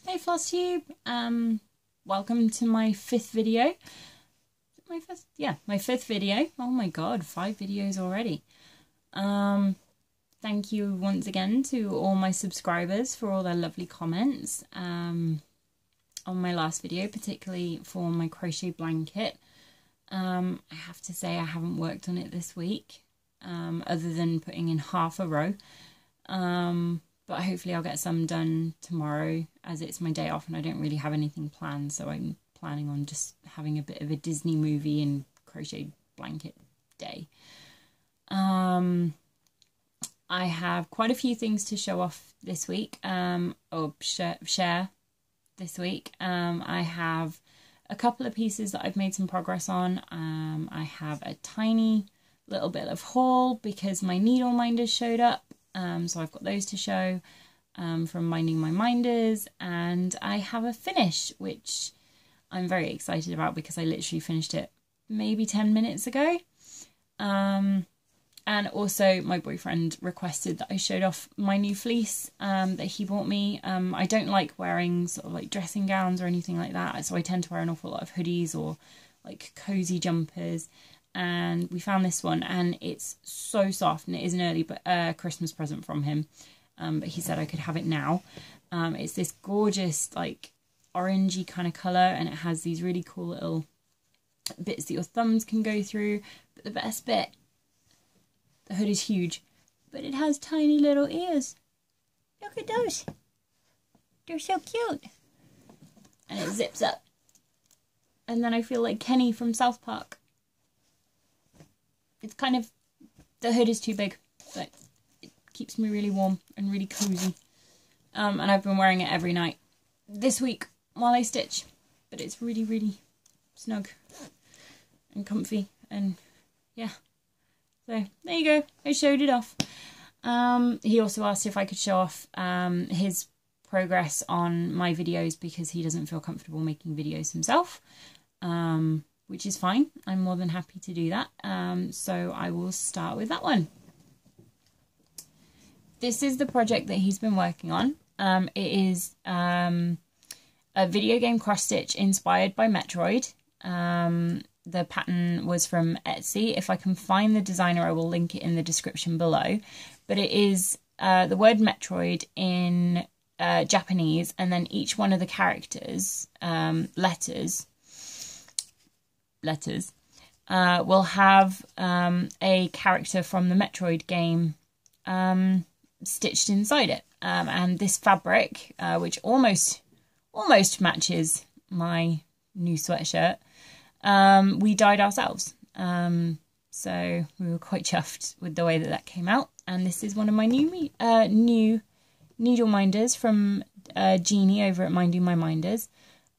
Hey Flosstube, welcome to my fifth video. My first, yeah, my fifth video. Oh my god, 5 videos already. Thank you once again to all my subscribers for all their lovely comments on my last video, particularly for my crochet blanket. I have to say I haven't worked on it this week, other than putting in half a row. But hopefully I'll get some done tomorrow, as it's my day off and I don't really have anything planned, so I'm planning on just having a bit of a Disney movie and crochet blanket day. I have quite a few things to show off this week, or share this week. I have a couple of pieces that I've made some progress on. I have a tiny little bit of haul because my needle minders showed up. So I've got those to show from Minding My Minders, and I have a finish which I'm very excited about because I literally finished it maybe 10 minutes ago. And also my boyfriend requested that I showed off my new fleece that he bought me. I don't like wearing sort of like dressing gowns or anything like that, so I tend to wear an awful lot of hoodies or like cozy jumpers. And we found this one and it's so soft, and it is an early Christmas present from him, but he said I could have it now. It's this gorgeous like orangey kind of colour, and it has these really cool little bits that your thumbs can go through. But the best bit, the hood is huge, but it has tiny little ears. Look at those. They're so cute. And it zips up. And then I feel like Kenny from South Park. It's kind of, the hood is too big, but it keeps me really warm and really cozy. And I've been wearing it every night this week while I stitch, but it's really, really snug and comfy, and yeah. So there you go, I showed it off. He also asked if I could show off his progress on my videos because he doesn't feel comfortable making videos himself. Which is fine. I'm more than happy to do that. So I will start with that one. This is the project that he's been working on. It is a video game cross stitch inspired by Metroid. The pattern was from Etsy. If I can find the designer, I will link it in the description below. But it is the word Metroid in Japanese, and then each one of the characters, letters, will have a character from the Metroid game stitched inside it. And this fabric, which almost matches my new sweatshirt, we dyed ourselves. So we were quite chuffed with the way that that came out. And this is one of my new needle minders from Jeannie over at Minding My Minders.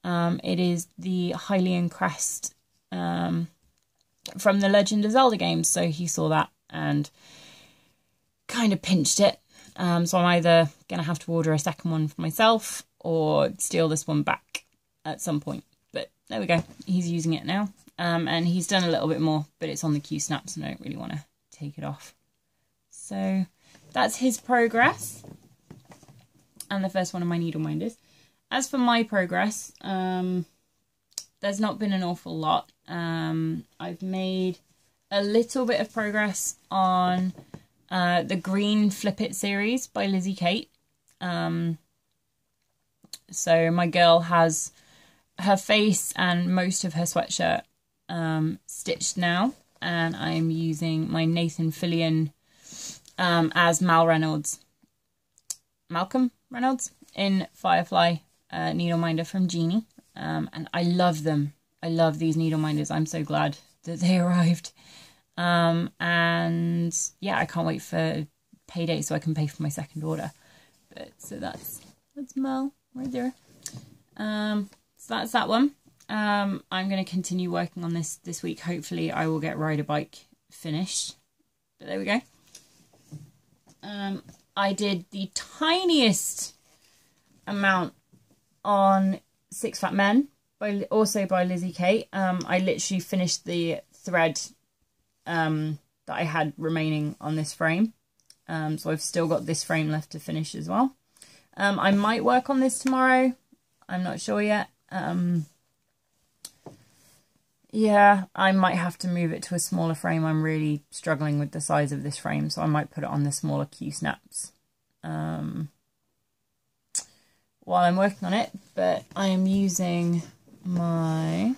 It is the Hylian crest from the Legend of Zelda games, so he saw that and kind of pinched it. So I'm either going to have to order a second one for myself or steal this one back at some point. But there we go, he's using it now. And he's done a little bit more, but it's on the Q snaps and I don't really want to take it off. So that's his progress and the first one of my needle minders. As for my progress, there's not been an awful lot. I've made a little bit of progress on the Green Flip It series by Lizzie Kate. So my girl has her face and most of her sweatshirt stitched now, and I'm using my Nathan Fillion as Malcolm Reynolds in Firefly needle minder from Jeannie. And I love them. I love these needle minders. I'm so glad that they arrived. And yeah, I can't wait for payday so I can pay for my second order. But so that's Mel right there. So that's that one. I'm going to continue working on this week. Hopefully I will get Ride a Bike finished. But there we go. I did the tiniest amount on Six Fat Men, also by Lizzie Kate. I literally finished the thread that I had remaining on this frame. So I've still got this frame left to finish as well. I might work on this tomorrow. I'm not sure yet. Yeah, I might have to move it to a smaller frame. I'm really struggling with the size of this frame, so I might put it on the smaller Q-snaps while I'm working on it. But I am using my...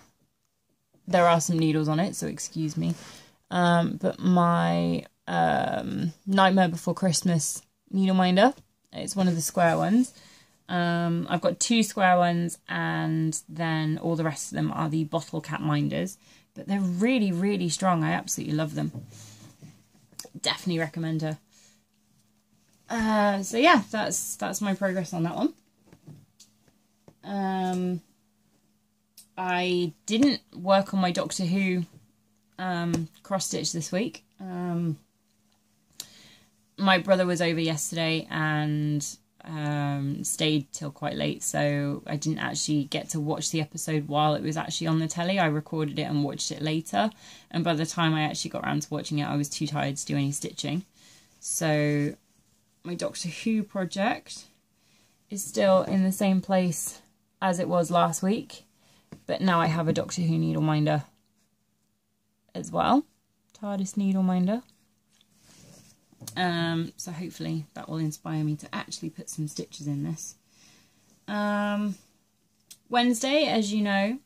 There are some needles on it, so excuse me. But my Nightmare Before Christmas needle minder. It's one of the square ones. I've got 2 square ones, and then all the rest of them are the bottle cap minders. But they're really, really strong. I absolutely love them. Definitely recommend her. So yeah, that's my progress on that one. I didn't work on my Doctor Who cross stitch this week. My brother was over yesterday and stayed till quite late, so I didn't actually get to watch the episode while it was actually on the telly. I recorded it and watched it later, and by the time I actually got around to watching it, I was too tired to do any stitching. So my Doctor Who project is still in the same place as it was last week, but now I have a Doctor Who needle minder as well. TARDIS needle minder. So hopefully that will inspire me to actually put some stitches in this. Wednesday, as you know,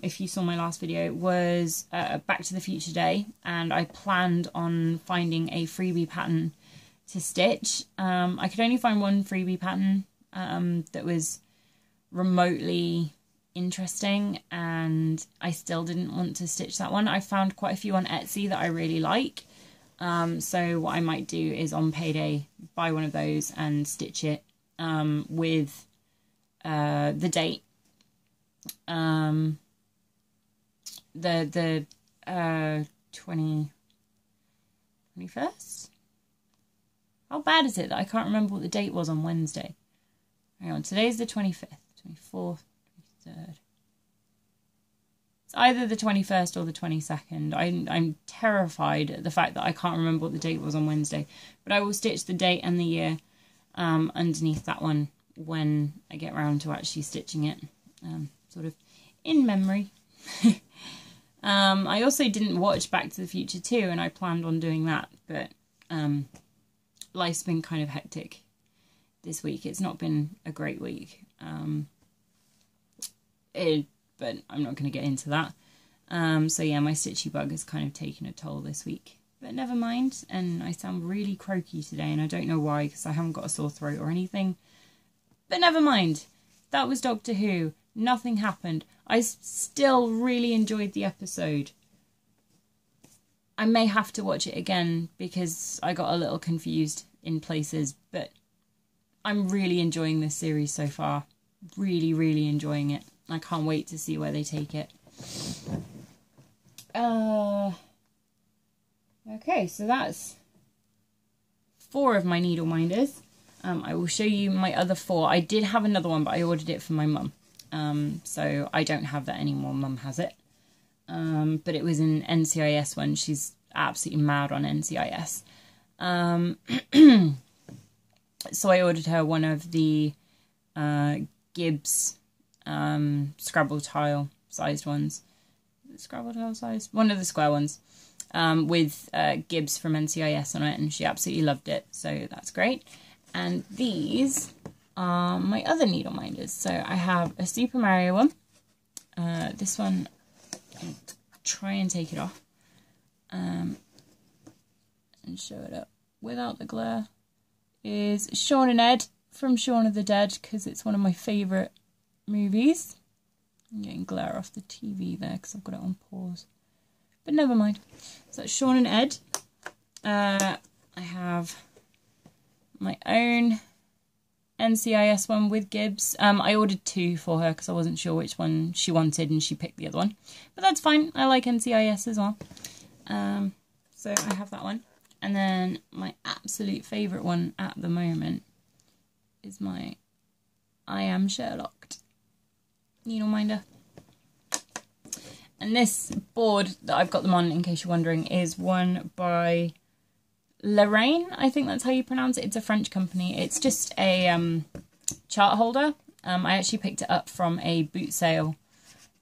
if you saw my last video, was Back to the Future Day, and I planned on finding a freebie pattern to stitch. I could only find one freebie pattern that was remotely interesting, and I still didn't want to stitch that one. I found quite a few on Etsy that I really like. So what I might do is on payday buy one of those and stitch it with the date, the 21st. How bad is it that I can't remember what the date was on Wednesday? Hang on, today's the 25th, 24th, 23rd. It's either the 21st or the 22nd. I'm terrified at the fact that I can't remember what the date was on Wednesday. But I will stitch the date and the year underneath that one when I get around to actually stitching it. Sort of in memory. I also didn't watch Back to the Future 2, and I planned on doing that. But life's been kind of hectic this week. It's not been a great week. But I'm not going to get into that. So yeah, my stitchy bug has kind of taken a toll this week. But never mind, and I sound really croaky today, and I don't know why, because I haven't got a sore throat or anything. But never mind. That was Doctor Who. Nothing happened. I still really enjoyed the episode. I may have to watch it again, because I got a little confused in places, but I'm really enjoying this series so far. Really, really enjoying it. I can't wait to see where they take it. Okay, so that's 4 of my needle minders. I will show you my other 4. I did have another one, but I ordered it for my mum. So I don't have that anymore. Mum has it. But it was an NCIS one. She's absolutely mad on NCIS. So I ordered her one of the Gibbs Scrabble tile sized ones. Scrabble tile sized? One of the square ones. With Gibbs from NCIS on it, and she absolutely loved it, so that's great. And these are my other needle minders. So I have a Super Mario one. This one, I'll try and take it off and show it up without the glare, is Shaun and Ed from Shaun of the Dead, because it's one of my favourite movies. I'm getting glare off the TV there because I've got it on pause. But never mind. So that's Shaun and Ed. I have my own NCIS one with Gibbs. I ordered 2 for her because I wasn't sure which one she wanted, and she picked the other one. But that's fine. I like NCIS as well. So I have that one. And then my absolute favourite one at the moment is my I Am Sherlocked needle minder. And this board that I've got them on, in case you're wondering, is one by Lorraine. I think that's how you pronounce it. It's a French company. It's just a chart holder. I actually picked it up from a boot sale,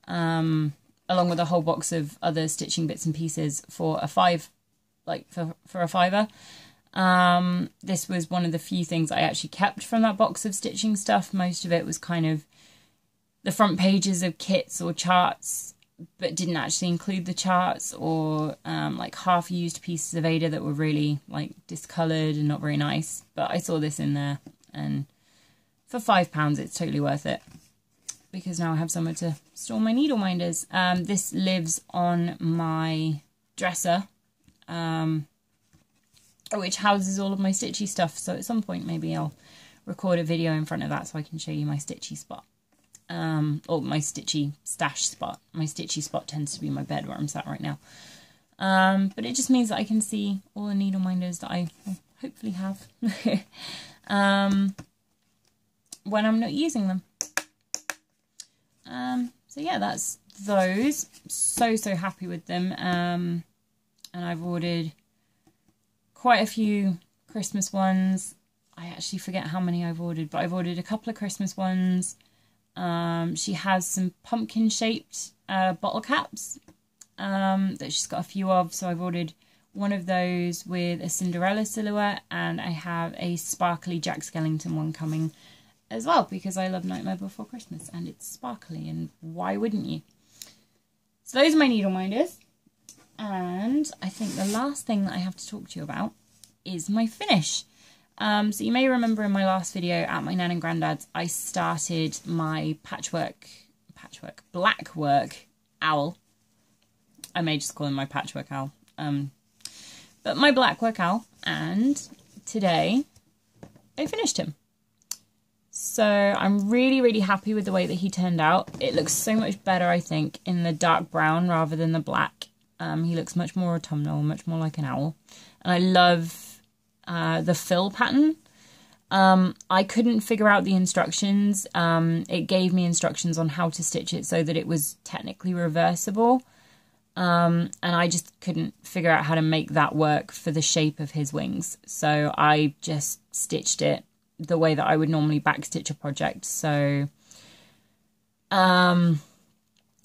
along with a whole box of other stitching bits and pieces for a $5, like for a $5. This was one of the few things I actually kept from that box of stitching stuff. Most of it was kind of the front pages of kits or charts, but didn't actually include the charts, or like half-used pieces of Ada that were really like discoloured and not very nice. But I saw this in there, and for £5 it's totally worth it, because now I have somewhere to store my needle minders. This lives on my dresser, which houses all of my stitchy stuff, so at some point maybe I'll record a video in front of that so I can show you my stitchy spot. Or my stitchy stash spot. My stitchy spot tends to be my bed where I'm sat right now. But it just means that I can see all the needle minders that I hopefully have when I'm not using them. So yeah, that's those. So happy with them. And I've ordered quite a few Christmas ones. I actually forget how many I've ordered, but I've ordered a couple of Christmas ones. She has some pumpkin shaped bottle caps that she's got a few of, so I've ordered one of those with a Cinderella silhouette, and I have a sparkly Jack Skellington one coming as well, because I love Nightmare Before Christmas and it's sparkly, and why wouldn't you? So those are my needle minders, and I think the last thing that I have to talk to you about is my finish. So you may remember in my last video at my nan and granddad's, I started my blackwork owl. I may just call him my patchwork owl. But my blackwork owl, and today I finished him. So I'm really happy with the way that he turned out. It looks so much better, I think, in the dark brown rather than the black. He looks much more autumnal, much more like an owl. And I love the fill pattern. I couldn't figure out the instructions. It gave me instructions on how to stitch it so that it was technically reversible. And I just couldn't figure out how to make that work for the shape of his wings. So I just stitched it the way that I would normally backstitch a project. So I'm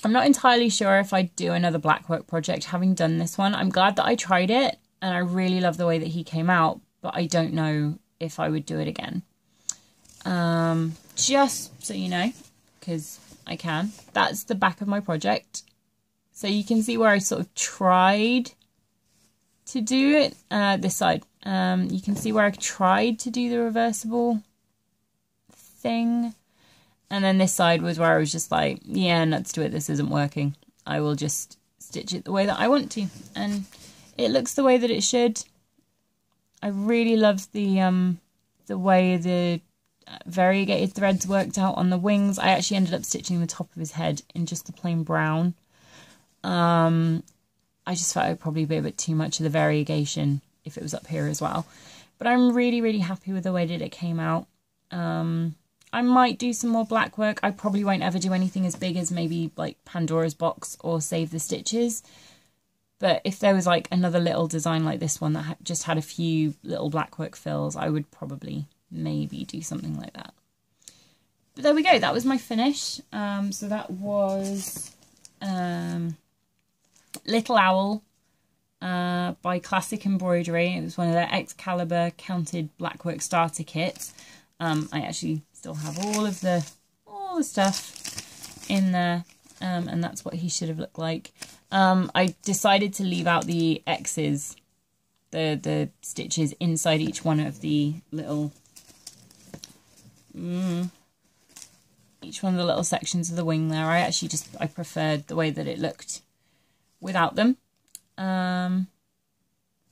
not entirely sure if I'd do another blackwork project having done this one. I'm glad that I tried it, and I really love the way that he came out, but I don't know if I would do it again. Just so you know, because I can. That's the back of my project. So you can see where I sort of tried to do it, this side. You can see where I tried to do the reversible thing. And then this side was where I was just like, yeah, nuts to it, this isn't working. I will just stitch it the way that I want to. And it looks the way that it should. I really love the way the variegated threads worked out on the wings. I actually ended up stitching the top of his head in just the plain brown. I just felt it would probably be a bit too much of the variegation if it was up here as well. But I'm really happy with the way that it came out. I might do some more black work. I probably won't ever do anything as big as maybe like Pandora's Box or Save the Stitches. But if there was like another little design like this one that just had a few little blackwork fills, I would probably maybe do something like that. But there we go. That was my finish. So that was Little Owl by Classic Embroidery. It was one of their Excalibur counted blackwork starter kits. I actually still have all the stuff in there, and that's what he should have looked like. I decided to leave out the X's, the stitches inside each one of the little, each one of the little sections of the wing there. I preferred the way that it looked without them. But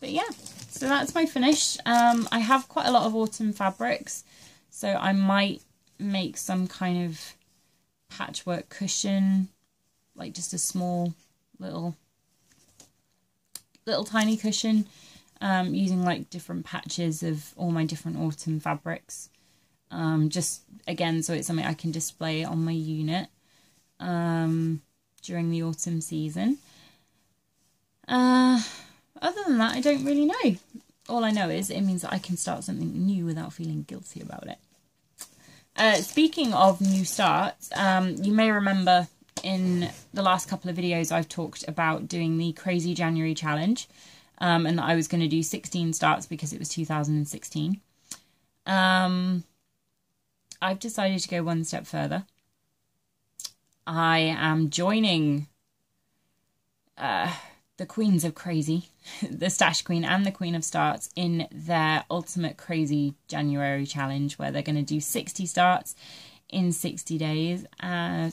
yeah, so that's my finish. I have quite a lot of autumn fabrics, so I might make some kind of patchwork cushion, like just a small little tiny cushion, using like different patches of all my different autumn fabrics, just again so it's something I can display on my unit during the autumn season. Other than that, I don't really know. All I know is it means that I can start something new without feeling guilty about it. Speaking of new starts, you may remember in the last couple of videos I've talked about doing the Crazy January Challenge, and that I was going to do 16 starts because it was 2016. I've decided to go one step further. I am joining the Queens of Crazy, the Stash Queen and the Queen of Starts, in their Ultimate Crazy January Challenge, where they're going to do 60 starts in 60 days.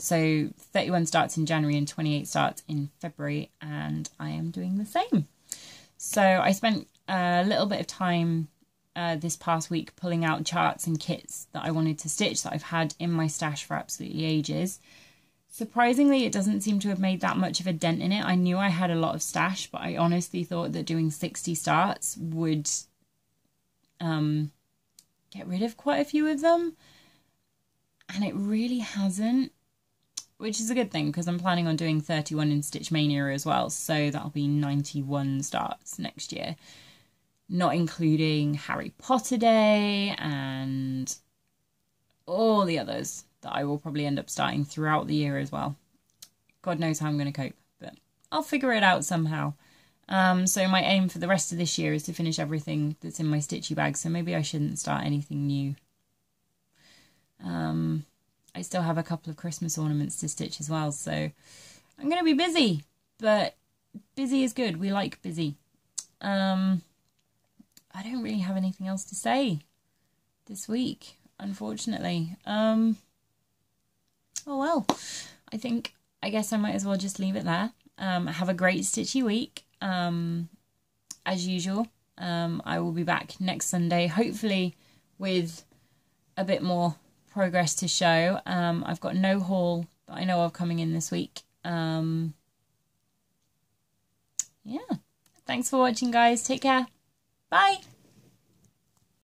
So 31 starts in January and 28 starts in February, and I am doing the same. So I spent a little bit of time this past week pulling out charts and kits that I wanted to stitch that I've had in my stash for absolutely ages. Surprisingly, it doesn't seem to have made that much of a dent in it. I knew I had a lot of stash, but I honestly thought that doing 60 starts would get rid of quite a few of them. And it really hasn't, which is a good thing because I'm planning on doing 31 in Stitch Mania as well. So that'll be 91 starts next year, not including Harry Potter Day and all the others that I will probably end up starting throughout the year as well. God knows how I'm going to cope, but I'll figure it out somehow. So my aim for the rest of this year is to finish everything that's in my stitchy bag, so maybe I shouldn't start anything new. I still have a couple of Christmas ornaments to stitch as well, so I'm going to be busy, but busy is good. We like busy. I don't really have anything else to say this week, unfortunately. Oh well, I guess I might as well just leave it there. Have a great stitchy week. As usual, I will be back next Sunday, hopefully with a bit more progress to show. I've got no haul that I know of coming in this week. Yeah, thanks for watching, guys. Take care. Bye.